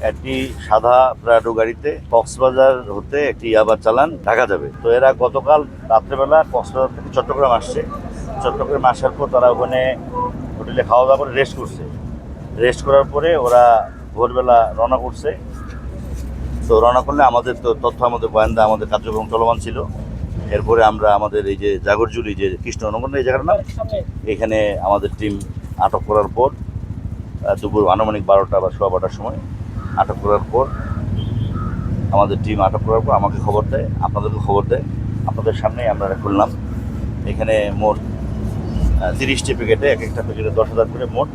একটি সাদা প্রাডো গাড়িতে কক্সবাজার হতে একটি ইয়াবা চালান ঢাকা যাবে। তো এরা গতকাল রাত্রেবেলা কক্সবাজার থেকে চট্টগ্রাম আসছে। চট্টগ্রাম আসার পর তারা ওখানে হোটেলে খাওয়া দাওয়া করে রেস্ট করছে। রেস্ট করার পরে ওরা ভোরবেলা রওনা করছে। তো রওনা করলে আমাদের তো তথ্য, আমাদের গোয়েন্দা, আমাদের কার্যক্রম চলমান ছিল। এরপরে আমরা আমাদের এই যে জাগরজুলি, যে কৃষ্ণনগর এই জায়গাটার নাম, এখানে আমাদের টিম আটক করার পর দুপুর আনুমানিক 12টা বা 12:15টার সময় আটক করার পর আমাদের টিম আটক করার পর আমাকে খবর দেয়, আপনাদেরকে খবর দেয়। আপনাদের সামনেই আমরা খুললাম। এখানে মোট 30টি প্যাকেটে, এক একটা প্যাকেটে 10,000 করে, মোট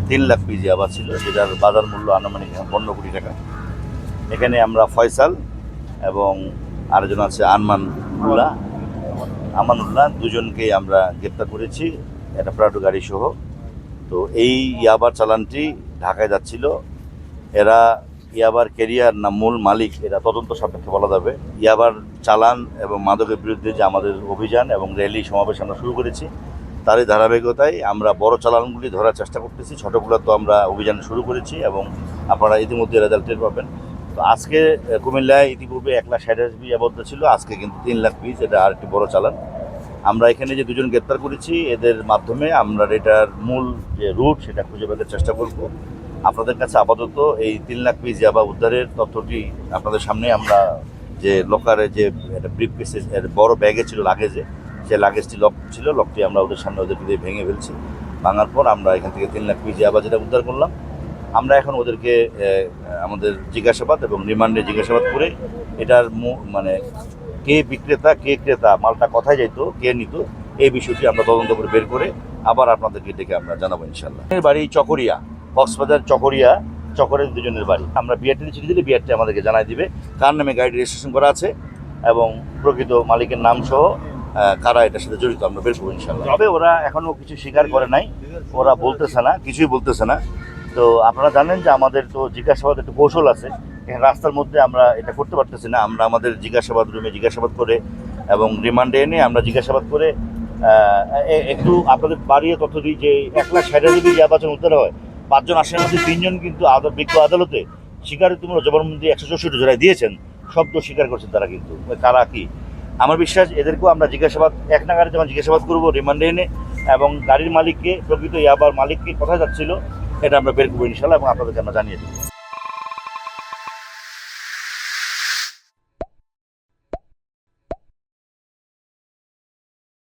3 লাখ পিস ইয়াবা ছিল, যেটার বাজার মূল্য আনুমানিক 15 কোটি টাকা। এখানে আমরা ফয়সাল এবং আরেকজন আছে আমানুল্লাহ, দুজনকেই আমরা গ্রেপ্তার করেছি, একটা প্রাডো গাড়ি সহ। তো এই ইয়াবার চালানটি ঢাকায় যাচ্ছিল। এরা ইয়াবার ক্যারিয়ার না মূল মালিক, এটা তদন্ত সাপেক্ষে বলা যাবে। ইয়াবার চালান এবং মাদকের বিরুদ্ধে যে আমাদের অভিযান এবং র্যালি সমাবেশ আমরা শুরু করেছি, তারই ধারাবাহিকতায় আমরা বড় চালানগুলি ধরার চেষ্টা করতেছি। ছোটোগুলো তো আমরা অভিযান শুরু করেছি এবং আপনারা ইতিমধ্যে রেজাল্ট টের পাবেন। তো আজকে কুমিল্লায় ইতিপূর্বে 1,60,000 পিস আবদ্ধ ছিল, আজকে কিন্তু 3 লাখ পিস, এটা আরেকটি বড় চালান। আমরা এখানে যে দুজন গ্রেপ্তার করেছি, এদের মাধ্যমে আমরা এটার মূল যে রুট সেটা খুঁজে পেতে চেষ্টা করব। আপনাদের কাছে আপাতত এই 3 লাখ পিস ইয়াবা উদ্ধারের তথ্যটি আপনাদের সামনে আমরা, যে লকারে যে একটা ব্রিফকেসে বড় ব্যাগে ছিল লাগেজে, সেই লাগেজটি লক ছিল, লকটি আমরা ওদের সামনে ওদেরকে দিয়ে ভেঙে ফেলছি। ভাঙার পর আমরা এখান থেকে 3 লাখ পিস ইয়াবা যেটা উদ্ধার করলাম, আমরা এখন ওদেরকে আমাদের জিজ্ঞাসাবাদ এবং রিমান্ডে জিজ্ঞাসাবাদ করে এটার মানে কে বিক্রেতা, কে ক্রেতা, মালটা কোথায় যেত, কে নিত, এই বিষয়টি আমরা তদন্ত করে বের করে আবার আপনাদেরকে ডেকে আমরা জানাবো ইনশাল্লাহ। বাড়ি চকরিয়া, কক্সবাজার চকরের দুজনের বাড়ি। আমরা বিআরটি চিঠি দিলে বিআরটি আমাদেরকে জানাই দিবে কার নামে গাড়িটি রেজিস্ট্রেশন করা আছে এবং প্রকৃত মালিকের নাম সহ কারা এটার সাথে জড়িত আমরা বের করবো ইনশাল্লাহ। তবে ওরা এখনও কিছু স্বীকার করে নাই, ওরা বলতেছে না, কিছুই বলতেছে না। তো আপনারা জানেন যে আমাদের তো জিজ্ঞাসাবাদ একটু কৌশল আছে। এখানে রাস্তার মধ্যে আমরা এটা করতে পারতেছি না। আমরা আমাদের জিজ্ঞাসাবাদ রুমে জিজ্ঞাসাবাদ করে এবং রিমান্ডে এনে আমরা জিজ্ঞাসাবাদ করে একটু আপনাদের বাড়িয়ে তথ্য দিই যে 1,60,000 যদি ইয়াবাচন উদ্ধার হয়, 5 জন আসামির মধ্যে 3 জন কিন্তু বিজ্ঞ আদালতে স্বীকারোক্তিমূলক জবানবন্দি 164 জেলায় দিয়েছেন, শব্দ স্বীকার করছেন তারা। কিন্তু তারা কি, আমার বিশ্বাস এদেরকেও আমরা জিজ্ঞাসাবাদ এক নাগারে যেমন জিজ্ঞাসাবাদ করবো রিমান্ডে এনে, এবং গাড়ির মালিককে, প্রকৃত ইয়াবার মালিককে কোথায় যাচ্ছিল এটা আমরা বের করবো ইনশাল্লাহ এবং আপনাদেরকে আমরা জানিয়ে দেবো।